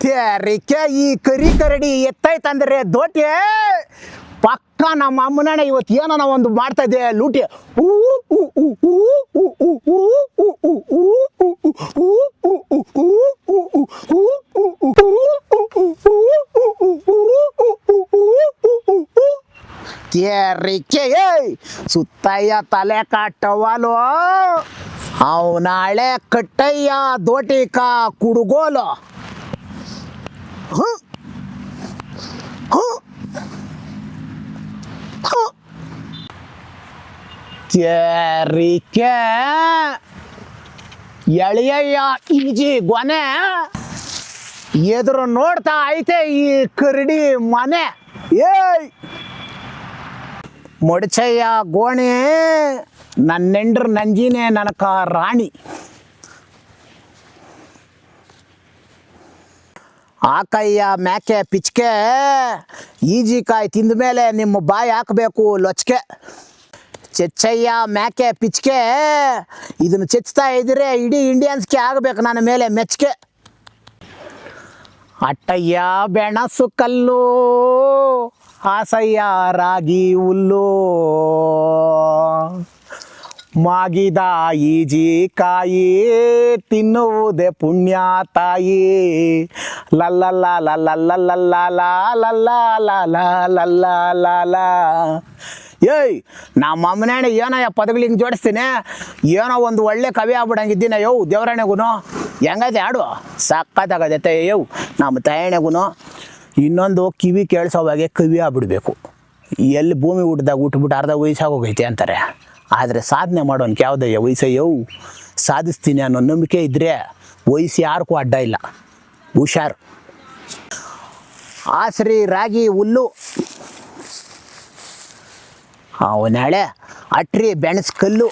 ತೇರಿಕೆ ಈ ಕರಿ ಕರಡಿ ಎತ್ತೈತಂದ್ರೆ ದೋಟಿ ಪಕ್ಕ ನಮ್ಮ ಅಮ್ಮನ ಇವತ್ತು ಏನೋ ಒಂದು ಮಾಡ್ತಾ ಇದ್ದೆ ಲೂಟಿ ತೇರಿಕೆ ಸುತ್ತಯ್ಯ ತಲೆ ಕಾಟವಲು ಅವನಾಳೆ ಕಟ್ಟಯ್ಯ ದೋಟಿಕ ಕುಡುಗೋಲು ತೇರಿಕೆ ಎಳೆಯಯ್ಯ ಈಜಿ ಗೊನೆ ಎದುರು ನೋಡ್ತಾ ಐತೆ ಈ ಕರಡಿ ಮನೆ ಏಯ್ ಮೊಡಚಯ್ಯ ಗೋಣೆ ನನ್ನೆಂಡ್ರ ನಂಜಿನೇ ನನಕ ರಾಣಿ ಆಕಯ್ಯ ಮ್ಯಾಕೆ ಪಿಚ್ಕೆ ಈಜಿಕಾಯಿ ತಿಂದ ಮೇಲೆ ನಿಮ್ಮ ಬಾಯಿ ಹಾಕಬೇಕು ಲೊಚ್ಕೆ ಚೆಚ್ಚಯ್ಯ ಮ್ಯಾಕೆ ಪಿಚ್ಕೆ ಇದನ್ನು ಚೆಚ್ತಾ ಇದ್ರೆ ಇಡೀ ಇಂಡಿಯನ್ಸ್ಗೆ ಆಗಬೇಕು ನನ್ನ ಮೇಲೆ ಮೆಚ್ಚಕೆ ಅಟ್ಟಯ್ಯ ಬೆಣಸು ಕಲ್ಲು ಆಸಯ್ಯ ರಾಗಿ ಹುಲ್ಲು ಮಾಗಿದ ಈಜಿಕಾಯಿ ತಿನ್ನುವುದೇ ಪುಣ್ಯ ತಾಯಿ ಲಲ್ಲಲ್ಲ ಲಲ್ಲಲ್ಲ ಲಲ್ಲ ಏಯ್ ನಮ್ಮ ಅಮ್ಮನೇಣ ಏನೋ ಪದಗಳು ಹಿಂಗೆ ಜೋಡಿಸ್ತೀನಿ ಏನೋ ಒಂದು ಒಳ್ಳೆ ಕವಿ ಆಗ್ಬಿಡಂಗಿದ್ದೀನಿ ಯವ್ ದೇವರಾಣೆಗೂ ಹೆಂಗೈತೆ ಹಾಡು ಸಕ್ಕತ್ತಾಗದೈತೆ ಯವ್ ನಮ್ಮ ತಾಯಣೆಗೂ ಇನ್ನೊಂದು ಕಿವಿ ಕೇಳಿಸೋವಾಗೆ ಕವಿ ಆಗ್ಬಿಡ್ಬೇಕು ಎಲ್ಲಿ ಭೂಮಿ ಊಟದಾಗ ಊಟ್ಬಿಟ್ಟು ಅರ್ಧ ವಯಸ್ಸಾಗೋಗೈತೆ ಅಂತಾರೆ ಆದರೆ ಸಾಧನೆ ಮಾಡೋನ್ಗೆ ಯಾವುದಯ್ಯ ವಯಸ್ಸಯ್ಯವು ಸಾಧಿಸ್ತೀನಿ ಅನ್ನೋ ನಂಬಿಕೆ ಇದ್ದರೆ ವಯಸ್ಸು ಯಾರಿಗೂ ಅಡ್ಡ ಇಲ್ಲ ಹುಷಾರು ಆಸರಿ ರಾಗಿ ಹುಲ್ಲು ಅವನಾಳೆ ಅಟ್ರಿ ಬೆಣಸ್ ಕಲ್ಲು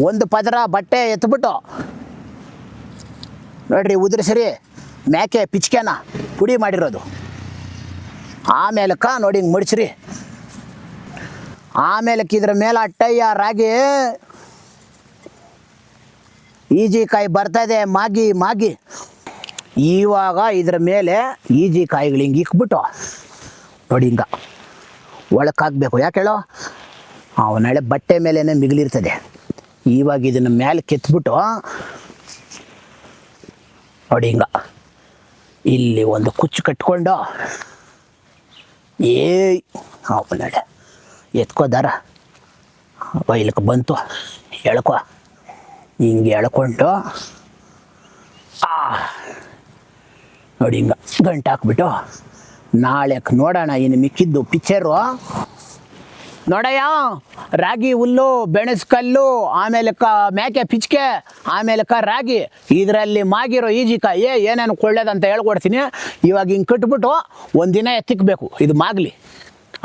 ಒಂದು ಪದರ ಬಟ್ಟೆ ಎತ್ಬಿಟ್ಟು ನೋಡ್ರಿ ಉದುರಿಸ್ರಿ ಮ್ಯಾಕೆ ಪಿಚ್ಕೆನ ಪುಡಿ ಮಾಡಿರೋದು ಆಮೇಲಕ್ಕ ನೋಡಿ ಹಿಂಗೆ ಮಡಿಸ್ರಿ ಆಮೇಲಕ್ಕೆ ಇದ್ರ ಮೇಲೆ ಅಟ್ಟಯ್ಯ ರಾಗಿ ಈಜಿಕಾಯಿ ಬರ್ತದೆ ಮಾಗಿ ಮಾಗಿ ಇವಾಗ ಇದ್ರ ಮೇಲೆ ಈಜಿಕಾಯಿಗಳು ಹಿಂಗೆ ಇಕ್ಬಿಟ್ಟು ನೋಡಿ ಹಿಂಗೆ ಒಳಕಾಗಬೇಕು ಯಾಕೆ ಹೇಳೋ ಅವನಾಳೆ ಬಟ್ಟೆ ಮೇಲೇ ಮಿಗಿಲಿರ್ತದೆ ಇವಾಗ ಇದನ್ನು ಮೇಲೆ ಕೆತ್ಬಿಟ್ಟು ನೋಡಿ ಹಿಂಗ ಇಲ್ಲಿ ಒಂದು ಕುಚ್ಚು ಕಟ್ಕೊಂಡು ಅವನಾಳೆ ಎತ್ಕೋದಾರ ಬೈಲಕ್ಕೆ ಬಂತು ಎಳ್ಕೊ ಹಿಂಗೆ ಎಳ್ಕೊಂಡು ನೋಡಿ ಹಿಂಗೆ ಗಂಟು ಹಾಕ್ಬಿಟ್ಟು ನಾಳೆಕ್ಕೆ ನೋಡೋಣ ಇನ್ನು ಮಿಕ್ಕಿದ್ದು ಪಿಕ್ಚರು ನೋಡಯ್ಯ ರಾಗಿ ಹುಲ್ಲು ಬೆಣಸ್ಕಲ್ಲು ಆಮೇಲೆ ಮ್ಯಾಕೆ ಪಿಚ್ಕೆ ಆಮೇಲೆ ರಾಗಿ ಇದರಲ್ಲಿ ಮಾಗಿರೋ ಈಜಿಕಾಯಿ ಏನೇನು ಕೊಳ್ಳೋದಂತ ಹೇಳ್ಕೊಡ್ತೀನಿ ಇವಾಗ ಹಿಂಗೆ ಕಟ್ಬಿಟ್ಟು ಒಂದಿನ ಎತ್ತಿಕ್ಬೇಕು ಇದು ಮಾಗಲಿ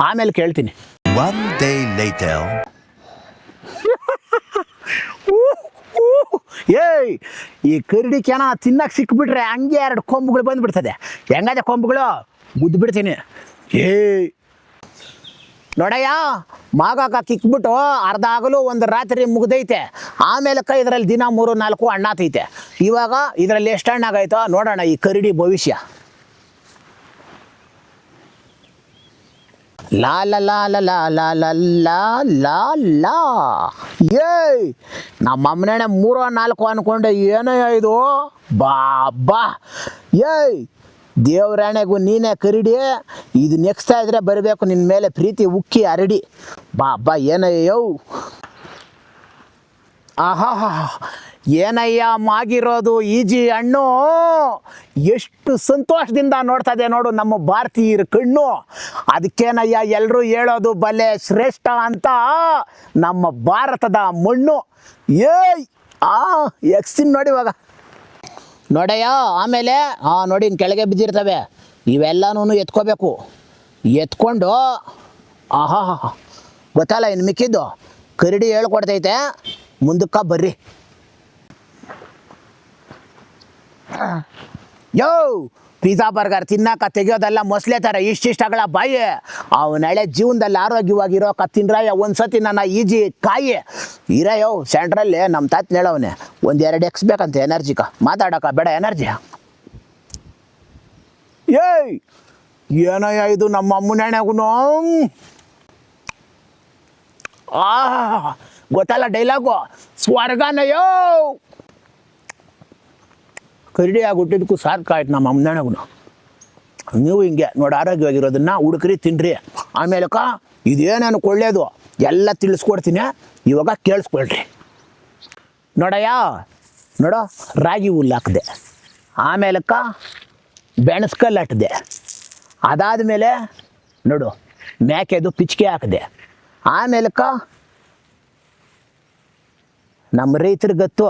ಆಮೇಲೆ ಕೇಳ್ತೀನಿ One day later. ಏಯ್ ಈ ಕರಡಿಕೆನ ತಿನ್ನಕ್ಕೆ ಸಿಕ್ಬಿಟ್ರೆ ಹಂಗೆ ಎರಡು ಕೊಂಬುಗಳು ಬಂದುಬಿಡ್ತದೆ ಹೆಂಗದೆ ಕೊಂಬುಗಳು ಗುದ್ದು ಬಿಡ್ತೀನಿ ಏಯ್ ನೋಡಯ್ಯ ಮಾಗಾಕ ಕಿಕ್ಬಿಟ್ಟು ಅರ್ಧ ಆಗಲು ಒಂದು ರಾತ್ರಿ ಮುಗ್ದೈತೆ ಆಮೇಲೆ ಇದರಲ್ಲಿ ದಿನ 3-4 ಹಣ್ಣಾತೈತೆ ಇವಾಗ ಇದರಲ್ಲಿ ಎಷ್ಟು ಹಣ್ಣಾಗೈತೋ ನೋಡೋಣ ಈ ಕರಡಿ ಭವಿಷ್ಯ ಲಾ ಲ ಲಾ ಲ ಲಾ ಲಾ ಲಾ ಲಾ ಲಾ ಏಯ್ ನಮ್ಮ ಅಮ್ಮನೇ 3-4 ಅನ್ಕೊಂಡೆ ಏನೋ ಇದು ಬಾಬಾ ಏಯ್ ದೇವರಾಣೆಗೂ ನೀನೇ ಕರಡಿ ಇದು ನೆಕ್ಸ್ತಾ ಇದ್ರೆ ಬರಬೇಕು ನಿನ್ನ ಮೇಲೆ ಪ್ರೀತಿ ಉಕ್ಕಿ ಹರಡಿ ಬಾಬಾ ಏನಯ್ಯೋ ಆಹಾ ಏನಯ್ಯ ಮಾಗಿರೋದು ಈಜಿ ಹಣ್ಣು ಎಷ್ಟು ಸಂತೋಷದಿಂದ ನೋಡ್ತದೆ ನೋಡು ನಮ್ಮ ಭಾರತೀಯರ ಕಣ್ಣು ಅದಕ್ಕೇನಯ್ಯ ಎಲ್ಲರೂ ಹೇಳೋದು ಬಲೆ ಶ್ರೇಷ್ಠ ಅಂತ ನಮ್ಮ ಭಾರತದ ಮಣ್ಣು ಏಯ್ ಎಕ್ಸ್ತೀನಿ ನೋಡಿ ಇವಾಗ ನೋಡಯ್ಯ ಆಮೇಲೆ ನೋಡಿ ಹಿಂಗೆ ಕೆಳಗೆ ಬಿದ್ದಿರ್ತವೆ ಇವೆಲ್ಲನೂ ಎತ್ಕೋಬೇಕು ಎತ್ಕೊಂಡು ಆಹಾ ಗೊತ್ತಲ್ಲ ಇನ್ನು ಮಿಕ್ಕಿದ್ದು ಕರಡಿ ಹೇಳ್ಕೊಡ್ತೈತೆ ಮುಂದಕ್ಕೆ ಬರ್ರಿ ಯೋ ಪಿಜ್ಜಾ ಬರ್ಗರ್ ತಿನ್ನಕ ತೆಗಿಯೋದೆಲ್ಲ ಮೊಸಳೆ ಥರ ಇಷ್ಟಿಷ್ಟಗಳ ಬಾಯಿ ಅವನಳೆ ಜೀವನದಲ್ಲಿ ಆರೋಗ್ಯವಾಗಿರೋ ತಿನ್ರಾಯ ಒಂದು ಸತಿ ನನ್ನ ಈಜಿ ಕಾಯಿ ಇರಯೋ ಸೆಂಟ್ರಲ್ಲಿ ನಮ್ಮ ತಾತ ಹೇಳವನೆ ಒಂದು 2x ಬೇಕಂತೆ ಎನರ್ಜಿಕ ಮಾತಾಡೋಕ ಬೇಡ ಎನರ್ಜಿ. ಏಯ್ ಏನಯ್ಯ ಇದು ನಮ್ಮ ಅಮ್ಮನ ಎಣ್ಣೆಗೂ ಗೊತ್ತಲ್ಲ ಡೈಲಾಗು ಸ್ವರ್ಗನಯ್ಯೋ ಕರಡಿಯಾಗಿ ಹುಟ್ಟಿದಕ್ಕೂ ಸಾರ್ಥಕ ಆಯ್ತು ನಮ್ಮ ಅಮ್ಮನ ಎಣ್ಣೆಗೂ. ನೀವು ಹಿಂಗೆ ನೋಡಿ ಆರೋಗ್ಯವಾಗಿರೋದನ್ನು ಹುಡುಕ್ರಿ ತಿನ್ನಿರಿ. ಆಮೇಲಕ್ಕ ಇದೇನೇನು ಕೊಳ್ಳೇದು ಎಲ್ಲ ತಿಳಿಸ್ಕೊಡ್ತೀನಿ, ಇವಾಗ ಕೇಳಿಸ್ಕೊಳ್ರಿ. ನೋಡಯ್ಯ ನೋಡೋ ರಾಗಿ ಹುಲ್ಲು ಹಾಕಿದೆ, ಆಮೇಲಕ್ಕ ಬೆಣಸ್ಕಲ್ಲು ಹಾಕಿದೆ, ಅದಾದಮೇಲೆ ನೋಡು ಮೇಕೆದು ಪಿಚ್ಕೆ ಹಾಕಿದೆ, ಆಮೇಲಕ್ಕ ನಮ್ಮ ರೈತರಿಗೆ ಗೊತ್ತು,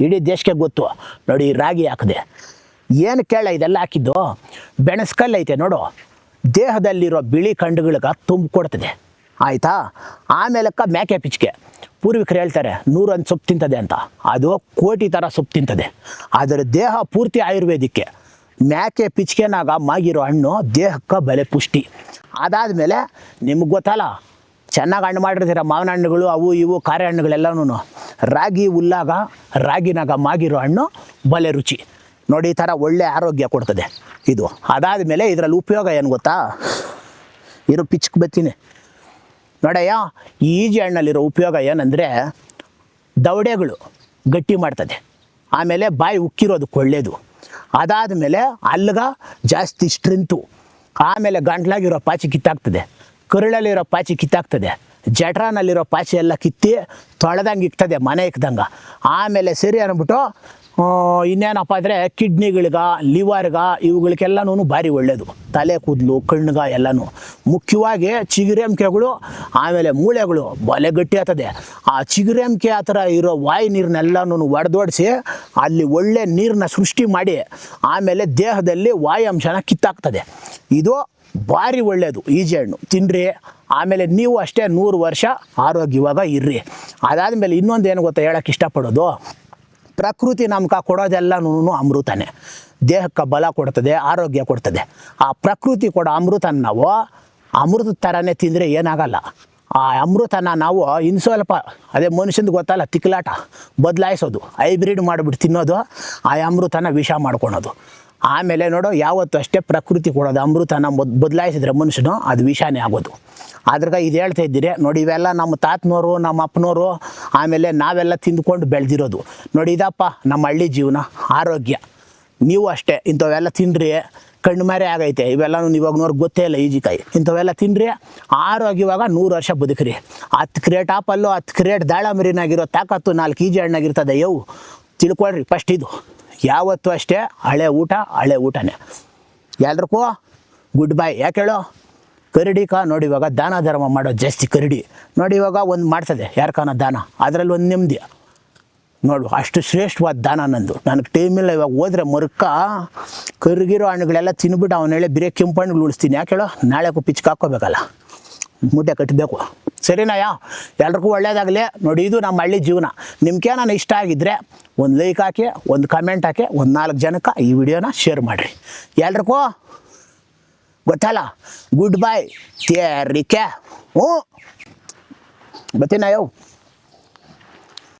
ಇಡೀ ದೇಶಕ್ಕೆ ಗೊತ್ತು ನೋಡಿ ರಾಗಿ ಹಾಕಿದೆ. ಏನು ಕೇಳ ಇದೆಲ್ಲ ಹಾಕಿದ್ದು ಬೆಣಸ್ಕಲ್ಲು ಐತೆ ನೋಡು, ದೇಹದಲ್ಲಿರೋ ಬಿಳಿ ಕಂಡುಗಳಿಗೆ ತುಂಬಿಕೊಡ್ತದೆ ಆಯಿತಾ. ಆಮೇಲಕ್ಕ ಮೇಕೆ ಪಿಚ್ಕೆ ಪೂರ್ವಿಕರು ಹೇಳ್ತಾರೆ 101 ಸೊಪ್ಪು ತಿಂತದೆ ಅಂತ, ಅದು ಕೋಟಿ ಥರ ಸೊಪ್ಪು ತಿಂತದೆ, ಅದರ ದೇಹ ಪೂರ್ತಿ ಆಯುರ್ವೇದಿಕ್ಕೆ. ಮೇಕೆ ಪಿಚ್ಕೆನಾಗ ಮಾಗಿರೋ ಹಣ್ಣು ದೇಹಕ್ಕೆ ಬಲೆ ಪುಷ್ಟಿ. ಅದಾದಮೇಲೆ ನಿಮಗೆ ಗೊತ್ತಲ್ಲ ಚೆನ್ನಾಗಿ ಹಣ್ಣು ಮಾಡಿರ್ತೀರ ಮಾವಿನ ಹಣ್ಣುಗಳು ಅವು ಇವು ಖಾರೆ ಹಣ್ಣುಗಳೆಲ್ಲನೂ, ರಾಗಿ ಹುಲ್ಲಾಗ ರಾಗಿನಾಗ ಮಾಗಿರೋ ಹಣ್ಣು ಬಲೆ ರುಚಿ ನೋಡಿ, ಈ ಥರ ಒಳ್ಳೆ ಆರೋಗ್ಯ ಕೊಡ್ತದೆ ಇದು. ಅದಾದಮೇಲೆ ಇದರಲ್ಲಿ ಉಪಯೋಗ ಏನು ಗೊತ್ತಾ, ಇರೋ ಪಿಚ್ಕ್ ಬತ್ತೀನಿ ನೋಡಯ್ಯ. ಈ ಈಜಿ ಹಣ್ಣಲ್ಲಿರೋ ಉಪಯೋಗ ಏನಂದರೆ ದವಡೆಗಳು ಗಟ್ಟಿ ಮಾಡ್ತದೆ, ಆಮೇಲೆ ಬಾಯಿ ಉಕ್ಕಿರೋದಕ್ಕೆ ಒಳ್ಳೆಯದು, ಅದಾದಮೇಲೆ ಅಲ್ಗ ಜಾಸ್ತಿ ಸ್ಟ್ರೆಂತು, ಆಮೇಲೆ ಗಂಟ್ಲಾಗಿರೋ ಪಾಚಿ ಕಿತ್ತಾಗ್ತದೆ, ಕರುಳಲ್ಲಿರೋ ಪಾಚಿ ಕಿತ್ತಾಗ್ತದೆ, ಜಠರನಲ್ಲಿರೋ ಪಾಚಿ ಎಲ್ಲ ಕಿತ್ತಿ ತೊಳೆದಂಗೆ ಇಕ್ತದೆ ಮನೆ ಇಕ್ದಂಗೆ. ಆಮೇಲೆ ಸರಿ ಅಂದ್ಬಿಟ್ಟು ಇನ್ನೇನಪ್ಪ ಅಂದರೆ ಕಿಡ್ನಿಗಳಿಗೆ ಲಿವರ್ಗ ಇವುಗಳಿಗೆಲ್ಲನೂ ಭಾರಿ ಒಳ್ಳೆಯದು, ತಲೆ ಕೂದಲು ಕಣ್ಣಿಗೆ ಎಲ್ಲನೂ. ಮುಖ್ಯವಾಗಿ ಚಿಗುರೆಮ್ಕೆಗಳು ಆಮೇಲೆ ಮೂಳೆಗಳು ಬಲೆ ಗಟ್ಟಿ ಆಗ್ತದೆ. ಆ ಚಿಗುರೆಮ್ಕೆ ಆ ಥರ ಇರೋ ವಾಯು ನೀರನ್ನೆಲ್ಲನೂ ಒಡೆದೋಡಿಸಿ ಅಲ್ಲಿ ಒಳ್ಳೆ ನೀರನ್ನ ಸೃಷ್ಟಿ ಮಾಡಿ ಆಮೇಲೆ ದೇಹದಲ್ಲಿ ವಾಯು ಅಂಶನ ಕಿತ್ತಾಕ್ತದೆ. ಇದು ಭಾರಿ ಒಳ್ಳೆಯದು ಈಜಿ ಹಣ್ಣು ತಿನ್ನಿರಿ. ಆಮೇಲೆ ನೀವು ಅಷ್ಟೇ 100 ವರ್ಷ ಆರೋಗ್ಯವಾಗ ಇರ್ರಿ. ಅದಾದಮೇಲೆ ಇನ್ನೊಂದು ಏನು ಗೊತ್ತಾ ಹೇಳೋಕ್ಕೆ ಇಷ್ಟಪಡೋದು, ಪ್ರಕೃತಿ ನಮ್ಗೆ ಕೊಡೋದೆಲ್ಲನೂ ಅಮೃತನೇ, ದೇಹಕ್ಕೆ ಬಲ ಕೊಡ್ತದೆ, ಆರೋಗ್ಯ ಕೊಡ್ತದೆ. ಆ ಪ್ರಕೃತಿ ಕೊಡೋ ಅಮೃತನ ನಾವು ಅಮೃತದ ಥರನೇ ತಿಂದರೆ ಏನಾಗಲ್ಲ. ಆ ಅಮೃತನ ನಾವು ಇನ್ನು ಸ್ವಲ್ಪ ಅದೇ ಮನುಷ್ಯಂದು ಗೊತ್ತಲ್ಲ ತಿಕ್ಕಲಾಟ ಬದಲಾಯಿಸೋದು, ಹೈಬ್ರಿಡ್ ಮಾಡಿಬಿಟ್ಟು ತಿನ್ನೋದು, ಆ ಅಮೃತನ ವಿಷ ಮಾಡ್ಕೊಳೋದು. ಆಮೇಲೆ ನೋಡು ಯಾವತ್ತೂ ಅಷ್ಟೇ ಪ್ರಕೃತಿ ಕೊಡೋದು ಅಮೃತನ ಬದಲಾಯಿಸಿದ್ರೆ ಮನುಷ್ಯನು ಅದು ವಿಷಾನೇ ಆಗೋದು. ಅದ್ರಾಗ ಇದು ಹೇಳ್ತಾ ಇದ್ದೀರಿ ನೋಡಿ, ಇವೆಲ್ಲ ನಮ್ಮ ತಾತನವರು ನಮ್ಮ ಅಪ್ಪನವರು ಆಮೇಲೆ ನಾವೆಲ್ಲ ತಿಂದ್ಕೊಂಡು ಬೆಳೆದಿರೋದು ನೋಡಿ. ಇದಪ್ಪ ನಮ್ಮ ಹಳ್ಳಿ ಜೀವನ ಆರೋಗ್ಯ. ನೀವು ಅಷ್ಟೇ ಇಂಥವೆಲ್ಲ ತಿನ್ನಿರಿ, ಕಣ್ಣು ಮರೆ ಆಗೈತೆ ಇವೆಲ್ಲನೂ ಇವಾಗ್ನವ್ರಿಗೆ ಗೊತ್ತೇ ಇಲ್ಲ ಈಜಿಕಾಯಿ. ಇಂಥವೆಲ್ಲ ತಿನ್ನಿರಿ, ಆರೋಗ್ಯವಾಗ 100 ವರ್ಷ ಬದುಕ್ರಿ. 10 ಕ್ರೇಟ್ ಆಪಲ್ಲು 10 ಕ್ರೇಟ್ ದಾಳಂಬರಿನಾಗಿರೋ ತಾಕತ್ತು 4 ಈಜಿ ಹಣ್ಣಾಗಿರ್ತದೆ. ತಿಳ್ಕೊಳ್ರಿ ಫಸ್ಟ್ ಇದು. ಯಾವತ್ತೂ ಅಷ್ಟೇ ಹಳೆ ಊಟನೇ. ಎಲ್ರಿಗೂ ಗುಡ್ ಬೈ. ಯಾಕೆ ಹೇಳೋ ಕರಡಿಕ ನೋಡಿ, ಇವಾಗ ದಾನ ಧರ್ಮ ಮಾಡೋ ಜಾಸ್ತಿ ಕರಡಿ ನೋಡಿ, ಇವಾಗ ಒಂದು ಮಾಡ್ತದೆ ಯಾರ್ಕಾನ ದಾನ, ಅದರಲ್ಲಿ ಒಂದು ನೆಮ್ಮದಿ ನೋಡು. ಅಷ್ಟು ಶ್ರೇಷ್ಠವಾದ ದಾನ ನಂದು. ನನಗೆ ಟೈಮಿಲ್ಲ ಇವಾಗ ಹೋದ್ರೆ ಮರುಕ ಕರ್ಗಿರೋ ಹಣ್ಣುಗಳೆಲ್ಲ ತಿನ್ಬಿಟ್ಟು ಅವನ ಹೇಳಿ ಬೇರೆ ಕೆಂಪು ಹಣ್ಣುಗಳು ಉಳಿಸ್ತೀನಿ. ಯಾಕೆ ಹೇಳೋ ನಾಳೆಗೂ ಪಿಚ್ಕ ಹಾಕ್ಕೋಬೇಕಲ್ಲ, ಮೂಟೆ ಕಟ್ಟಬೇಕು. ಸರಿನಾಯ, ಎಲ್ರಿಗೂ ಒಳ್ಳೇದಾಗಲಿ ನೋಡಿ. ಇದು ನಮ್ಮ ಹಳ್ಳಿ ಜೀವನ. ನಿಮ್ಗೆ ನಾನು ಇಷ್ಟ ಆಗಿದ್ದರೆ ಒಂದು ಲೈಕ್ ಹಾಕಿ, ಒಂದು ಕಮೆಂಟ್ ಹಾಕಿ, ಒಂದು 4 ಜನಕ್ಕೆ ಈ ವಿಡಿಯೋನ ಶೇರ್ ಮಾಡಿರಿ. ಎಲ್ರಿಗೂ ಗೊತ್ತಲ್ಲ ಗುಡ್ ಬೈ. ತೇರಿಕೆ ಬರ್ತೀನ